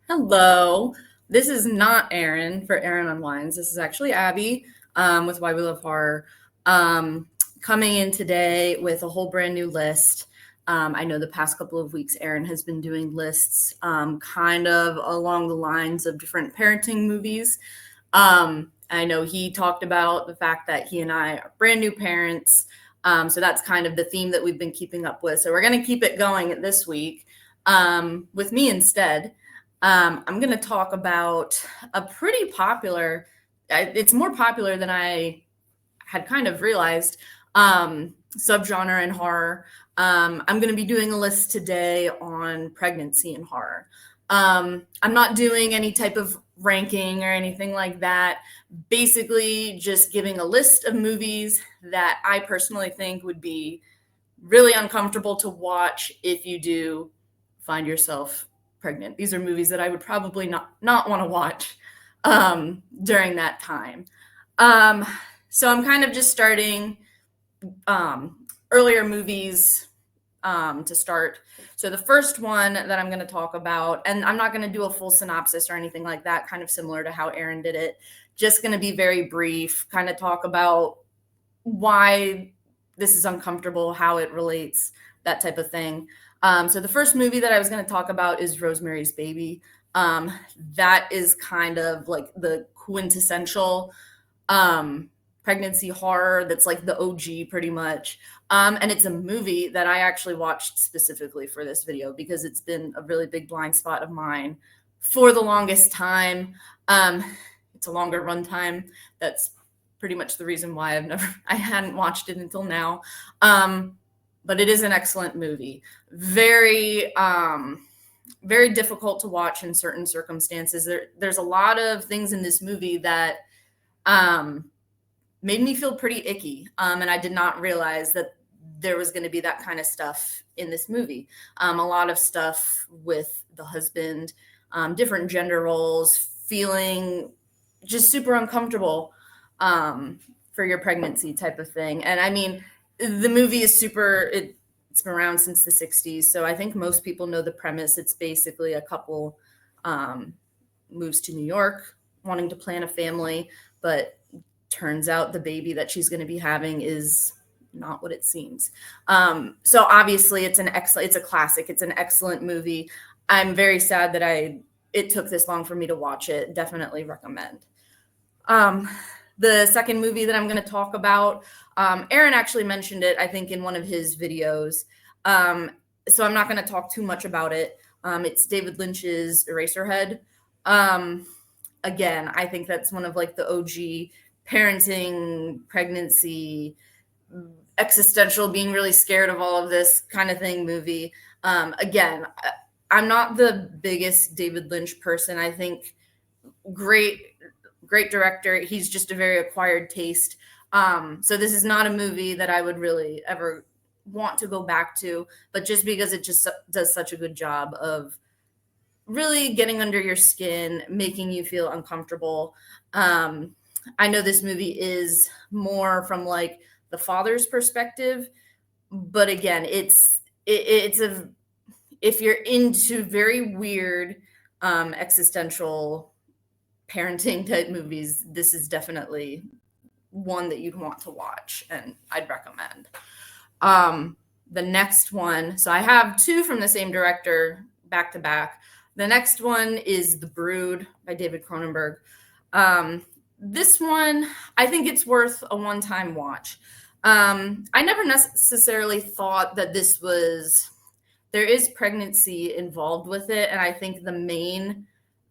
Hello, this is not Aaron for Aaron Unwinds. This is actually Abby with Why We Love Horror, coming in today with a whole brand new list. I know the past couple of weeks Aaron has been doing lists kind of along the lines of different parenting movies. I know he talked about the fact that he and I are brand new parents. So that's kind of the theme that we've been keeping up with. So we're going to keep it going this week with me instead. I'm going to talk about a pretty popular, it's more popular than I had kind of realized, subgenre in horror. I'm going to be doing a list today on pregnancy in horror. I'm not doing any type of ranking or anything like that. Basically, just giving a list of movies that I personally think would be really uncomfortable to watch if you do find yourself pregnant. These are movies that I would probably not want to watch during that time. So I'm kind of just starting earlier movies to start. So the first one that I'm going to talk about, and I'm not going to do a full synopsis or anything like that, kind of similar to how Aaron did it, just going to be very brief, kind of talk about why this is uncomfortable, how it relates, that type of thing. So the first movie that I was going to talk about is Rosemary's Baby. That is kind of like the quintessential pregnancy horror that's like the OG pretty much. And it's a movie that I actually watched specifically for this video because it's been a really big blind spot of mine for the longest time. It's a longer runtime. That's pretty much the reason why I hadn't watched it until now. But it is an excellent movie. Very, very difficult to watch in certain circumstances. There's a lot of things in this movie that made me feel pretty icky. And I did not realize that there was going to be that kind of stuff in this movie. A lot of stuff with the husband, different gender roles, feeling just super uncomfortable for your pregnancy type of thing. And I mean, the movie is it's been around since the 60s. So I think most people know the premise. It's basically a couple moves to New York wanting to plan a family, but turns out the baby that she's going to be having is not what it seems. So obviously it's a classic. It's an excellent movie. I'm very sad that it took this long for me to watch it. Definitely recommend. The second movie that I'm going to talk about, Aaron actually mentioned it, I think, in one of his videos. So I'm not going to talk too much about it. It's David Lynch's Eraserhead. Again, I think that's one of like the OG parenting, pregnancy, existential, being really scared of all of this kind of thing movie. Again, I'm not the biggest David Lynch person. I think great director. He's just a very acquired taste. So this is not a movie that I would really ever want to go back to, but just because it just does such a good job of really getting under your skin, making you feel uncomfortable. I know this movie is more from like the father's perspective, but again, it's if you're into very weird existential parenting type movies, this is definitely one that you'd want to watch and I'd recommend. The next one, so I have two from the same director back to back. The next one is The Brood by David Cronenberg. This one, I think it's worth a one-time watch. I never necessarily thought that there is pregnancy involved with it. And I think the main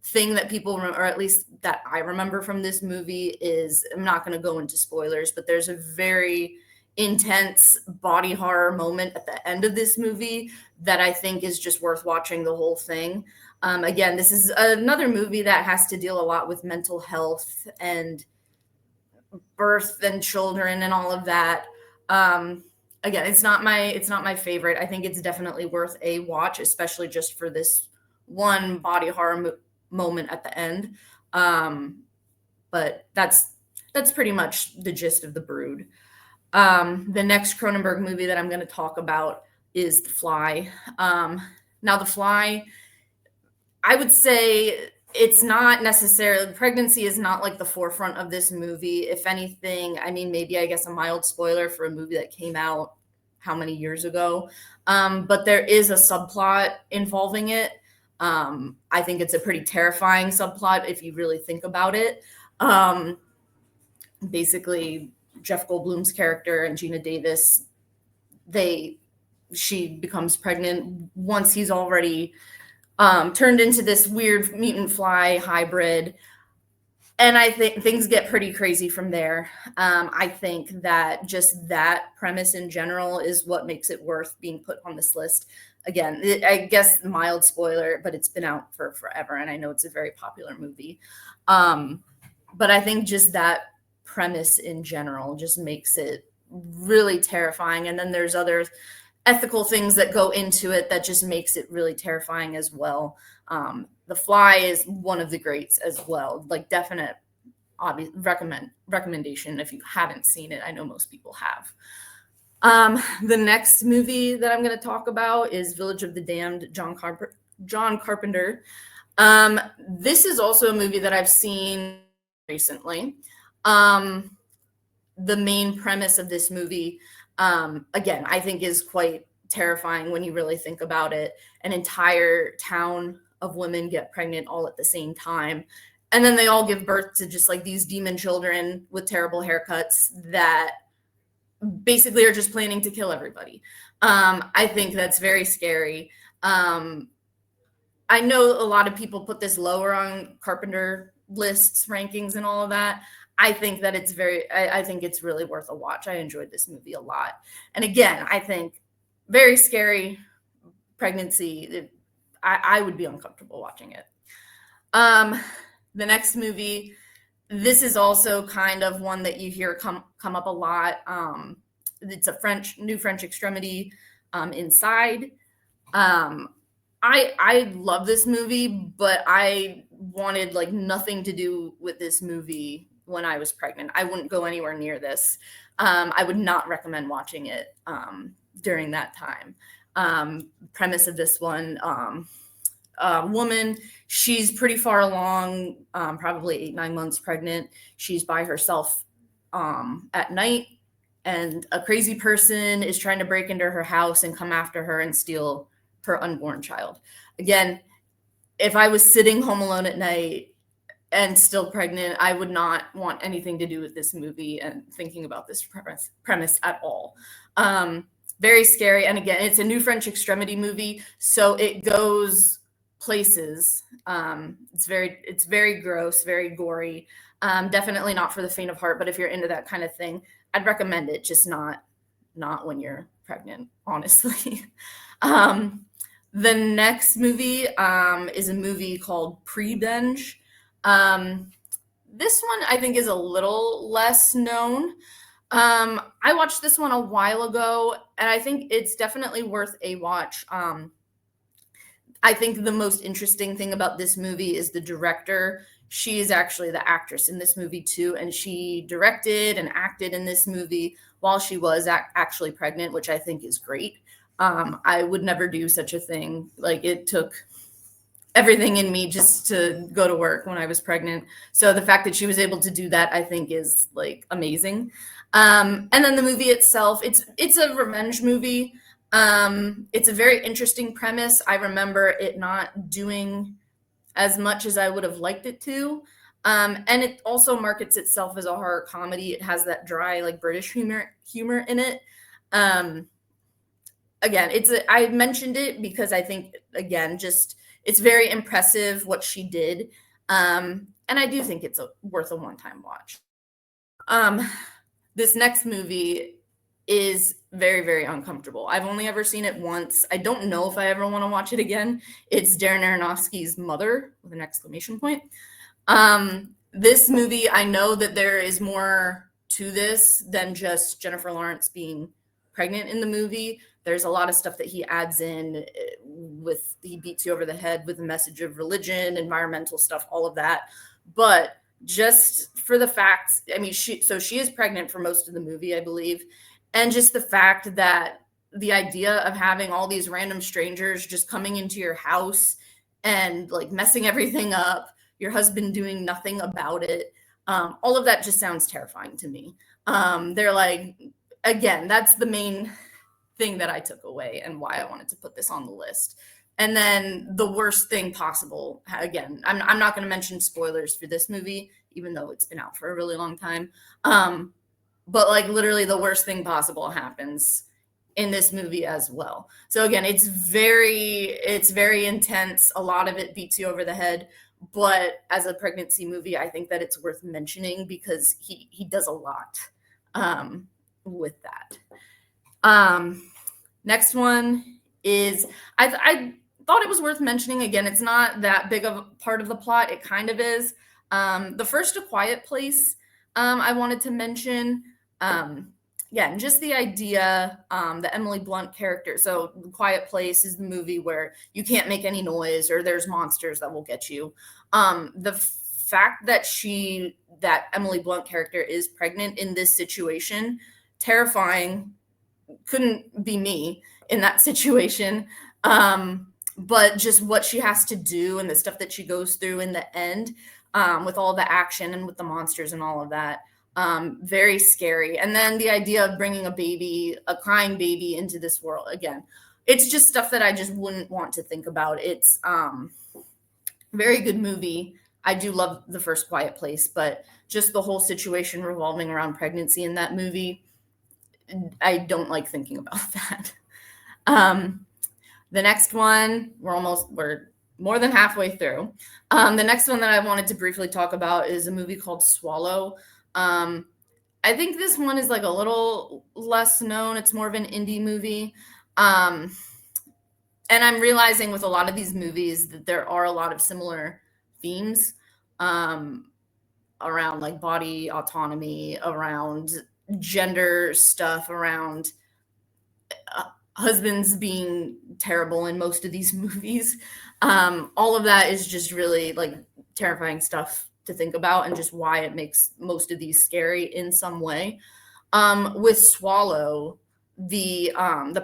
thing that people remember, or at least that I remember from this movie, is, I'm not going to go into spoilers, but there's a very intense body horror moment at the end of this movie that I think is just worth watching the whole thing. Again, this is another movie that has to deal a lot with mental health and birth and children and all of that. Again, it's not my favorite. I think it's definitely worth a watch, especially just for this one body horror moment at the end. But that's pretty much the gist of The Brood. The next Cronenberg movie that I'm going to talk about is The Fly. Now, The Fly, I would say it's not necessarily, pregnancy is not like the forefront of this movie. If anything, I mean, maybe I guess a mild spoiler for a movie that came out how many years ago. But there is a subplot involving it. I think it's a pretty terrifying subplot if you really think about it. Basically, Jeff Goldblum's character and Gina Davis, she becomes pregnant once he's already turned into this weird mutant fly hybrid. And I think things get pretty crazy from there. I think that just that premise in general is what makes it worth being put on this list. Again, I guess mild spoiler, but it's been out for forever, and I know it's a very popular movie. But I think just that premise in general just makes it really terrifying. And then there's other ethical things that go into it that just makes it really terrifying as well. The Fly is one of the greats as well. Like, definite obvious recommendation if you haven't seen it. I know most people have. The next movie that I'm going to talk about is Village of the Damned, John Carpenter. This is also a movie that I've seen recently. The main premise of this movie, again, I think is quite terrifying when you really think about it. An entire town of women get pregnant all at the same time. And then they all give birth to just like these demon children with terrible haircuts that basically are just planning to kill everybody. I think that's very scary. I know a lot of people put this lower on Carpenter lists, rankings, and all of that. I think that I think it's really worth a watch. I enjoyed this movie a lot. And again, I think very scary pregnancy. I would be uncomfortable watching it. The next movie, this is also kind of one that you hear come up a lot. It's a new French extremity, Inside. I love this movie, but I wanted like nothing to do with this movie when I was pregnant. I wouldn't go anywhere near this. I would not recommend watching it during that time. Premise of this one, woman, she's pretty far along, probably 8-9 months pregnant. She's by herself at night, and a crazy person is trying to break into her house and come after her and steal her unborn child. Again, if I was sitting home alone at night and still pregnant, I would not want anything to do with this movie and thinking about this premise at all. Very scary. And again, it's a new French extremity movie, so it goes places. It's very gross, very gory. Definitely not for the faint of heart, but if you're into that kind of thing, I'd recommend it, just not when you're pregnant, honestly. The next movie is a movie called Pre-Binge. This one I think is a little less known. I watched this one a while ago, and I think it's definitely worth a watch. I think the most interesting thing about this movie is the director. She is actually the actress in this movie too, and she directed and acted in this movie while she was actually pregnant, which I think is great. I would never do such a thing. Like, it took everything in me just to go to work when I was pregnant. So the fact that she was able to do that, I think, is like amazing. And then the movie itself, it's a revenge movie. It's a very interesting premise. I remember it not doing as much as I would have liked it to. And it also markets itself as a horror comedy. It has that dry, like, British humor in it. Again, I mentioned it because I think, again, just it's very impressive what she did. And I do think it's worth a one-time watch. This next movie is very, very uncomfortable. I've only ever seen it once. I don't know if I ever want to watch it again. It's Darren Aronofsky's Mother, with an exclamation point. this movie, I know that there is more to this than just Jennifer Lawrence being pregnant in the movie. There's a lot of stuff that he adds in with, he beats you over the head with the message of religion, environmental stuff, all of that. But just for the fact, I mean, she is pregnant for most of the movie, I believe. And just the fact that the idea of having all these random strangers just coming into your house and like messing everything up, your husband doing nothing about it, all of that just sounds terrifying to me. They're like, again, that's the main thing that I took away and why I wanted to put this on the list. And then the worst thing possible, again, I'm not going to mention spoilers for this movie, even though it's been out for a really long time. But like literally the worst thing possible happens in this movie as well. So again, it's very intense. A lot of it beats you over the head. But as a pregnancy movie, I think that it's worth mentioning because he does a lot with that. Next one is, I thought it was worth mentioning. Again, it's not that big of a part of the plot. It kind of is. The first A Quiet Place, I wanted to mention. Yeah, and just the idea, the Emily Blunt character. So The Quiet Place is the movie where you can't make any noise or there's monsters that will get you. The fact that Emily Blunt character is pregnant in this situation, terrifying, couldn't be me in that situation. But just what she has to do and the stuff that she goes through in the end, with all the action and with the monsters and all of that. Very scary. And then the idea of bringing a crying baby into this world, again, it's just stuff that I just wouldn't want to think about. It's very good movie. I do love the first Quiet Place, but just the whole situation revolving around pregnancy in that movie, I don't like thinking about that. The next one, we're more than halfway through. The next one that I wanted to briefly talk about is a movie called Swallow. I think this one is like a little less known. It's more of an indie movie. And I'm realizing with a lot of these movies that there are a lot of similar themes around like body autonomy, around gender stuff, around husbands being terrible in most of these movies. All of that is just really like terrifying stuff to think about and just why it makes most of these scary in some way. With Swallow, the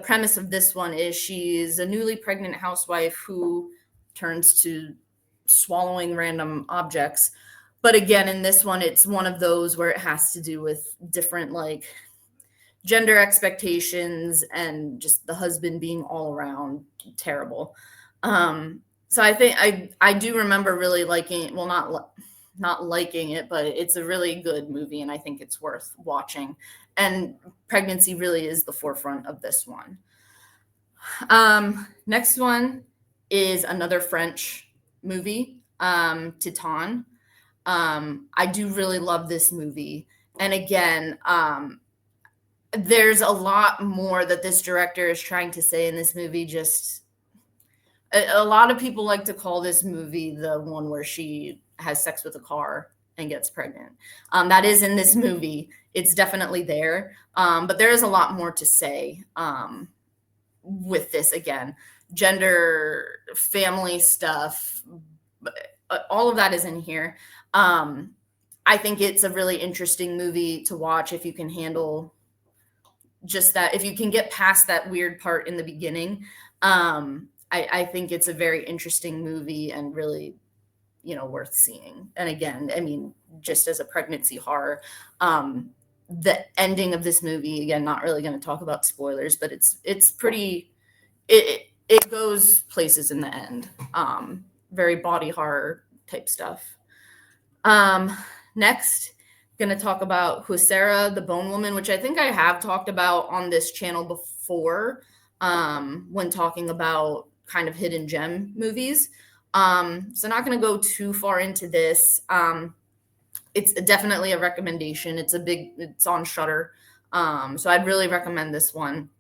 premise of this one is she's a newly pregnant housewife who turns to swallowing random objects. But again, in this one, it's one of those where it has to do with different like gender expectations and just the husband being all around terrible. So I think I do remember really liking it. Well, not liking it, but it's a really good movie and I think it's worth watching. And pregnancy really is the forefront of this one. Next one is another French movie, Titan. I do really love this movie. And again, there's a lot more that this director is trying to say in this movie. Just a lot of people like to call this movie the one where she has sex with a car and gets pregnant. That is in this movie. It's definitely there. But there is a lot more to say with this. Again, gender, family stuff, all of that is in here. I think it's a really interesting movie to watch if you can handle just that, if you can get past that weird part in the beginning. I think it's a very interesting movie and really, worth seeing. And again, I mean, just as a pregnancy horror, the ending of this movie, again, not really going to talk about spoilers, but it's pretty, it goes places in the end. Very body horror type stuff. Next, going to talk about Huesera, the Bone Woman, which I think I have talked about on this channel before, when talking about kind of hidden gem movies. So not going to go too far into this. It's definitely a recommendation. It's on Shudder. So I'd really recommend this one.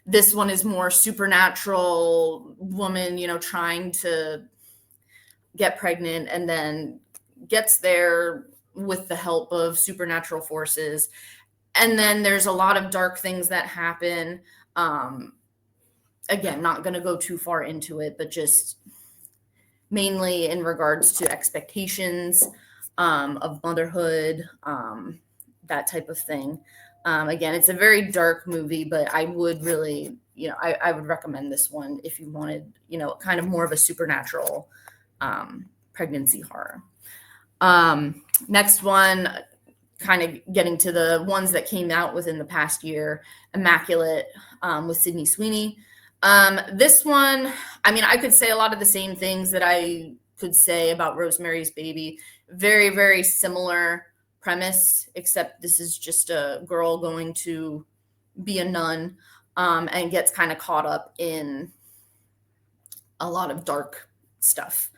This one is more supernatural woman, trying to get pregnant and then gets there with the help of supernatural forces. And then there's a lot of dark things that happen. Again, not going to go too far into it, but just mainly in regards to expectations of motherhood, that type of thing. Again, it's a very dark movie, but I would really, I would recommend this one if you wanted, kind of more of a supernatural pregnancy horror. Next one, kind of getting to the ones that came out within the past year, Immaculate with Sydney Sweeney. This one, I mean, I could say a lot of the same things that I could say about Rosemary's Baby. Very, very similar premise, except this is just a girl going to be a nun and gets kind of caught up in a lot of dark stuff.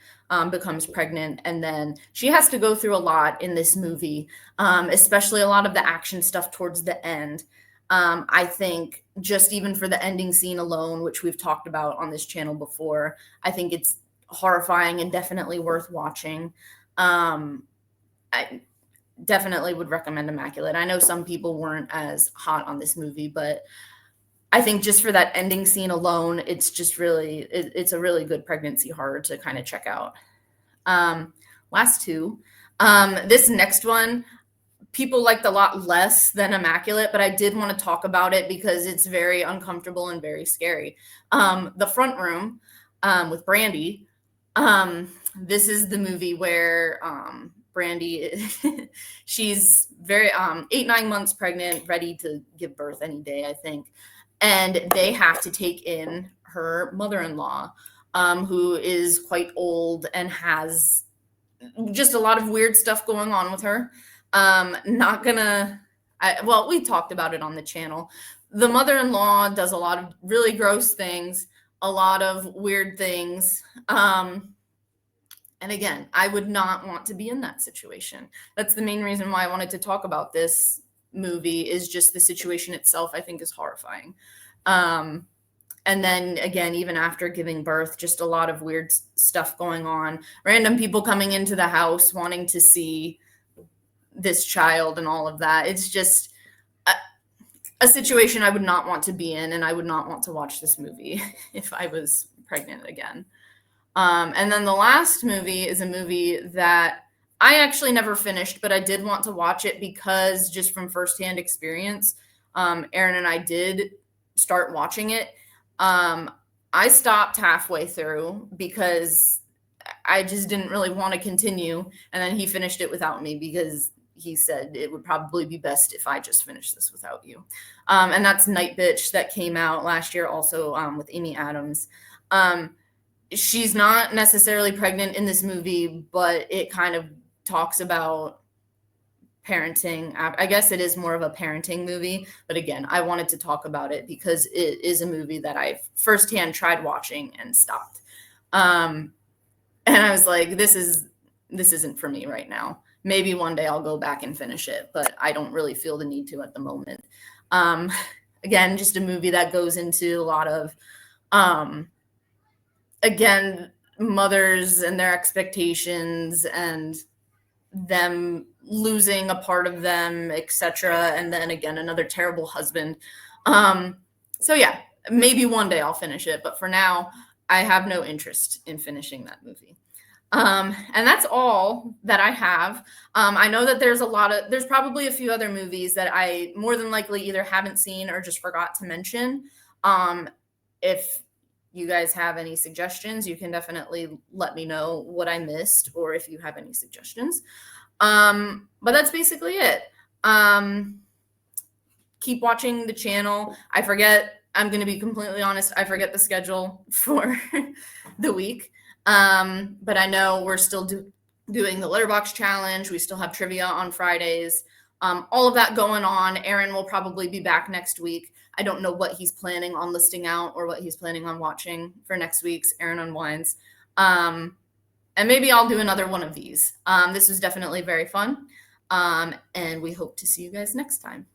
Becomes pregnant, and then she has to go through a lot in this movie, especially a lot of the action stuff towards the end. I think just even for the ending scene alone, which we've talked about on this channel before, I think it's horrifying and definitely worth watching. I definitely would recommend Immaculate. I know some people weren't as hot on this movie, but I think just for that ending scene alone, it's just really, it's a really good pregnancy horror to kind of check out. Last two. This next one, people liked a lot less than Immaculate, but I did want to talk about it because it's very uncomfortable and very scary. The Front Room with Brandy. This is the movie where Brandy, she's very 8-9 months pregnant, ready to give birth any day, I think. And they have to take in her mother-in-law, who is quite old and has just a lot of weird stuff going on with her. We talked about it on the channel. The mother-in-law does a lot of really gross things, a lot of weird things. And again, I would not want to be in that situation. That's the main reason why I wanted to talk about this movie, is just the situation itself, I think, is horrifying. And then again, even after giving birth, just a lot of weird stuff going on. Random people coming into the house wanting to see this child and all of that. It's just a situation I would not want to be in, and I would not want to watch this movie if I was pregnant again. And then the last movie is a movie that I actually never finished, but I did want to watch it because just from firsthand experience, Aaron and I did start watching it. I stopped halfway through because I just didn't really want to continue. And then he finished it without me because he said it would probably be best if I just finished this without you. And that's Night Bitch, that came out last year also with Amy Adams. She's not necessarily pregnant in this movie, but it kind of talks about parenting. I guess it is more of a parenting movie, but again, I wanted to talk about it because it is a movie that I firsthand tried watching and stopped. And I was like, this isn't for me right now. Maybe one day I'll go back and finish it, but I don't really feel the need to at the moment. Again, just a movie that goes into a lot of, again, mothers and their expectations and them losing a part of them, etc. And then again, another terrible husband. So yeah, maybe one day I'll finish it, but for now, I have no interest in finishing that movie. And that's all that I have. I know that there's probably a few other movies that I more than likely either haven't seen or just forgot to mention. If you guys have any suggestions, you can definitely let me know what I missed or if you have any suggestions. But that's basically it. Keep watching the channel. I'm going to be completely honest, I forget the schedule for the week. But I know we're still doing the Letterboxd challenge. We still have trivia on Fridays. All of that going on. Aaron will probably be back next week. I don't know what he's planning on listing out or what he's planning on watching for next week's Aaron Unwinds. And maybe I'll do another one of these. This was definitely very fun. And we hope to see you guys next time.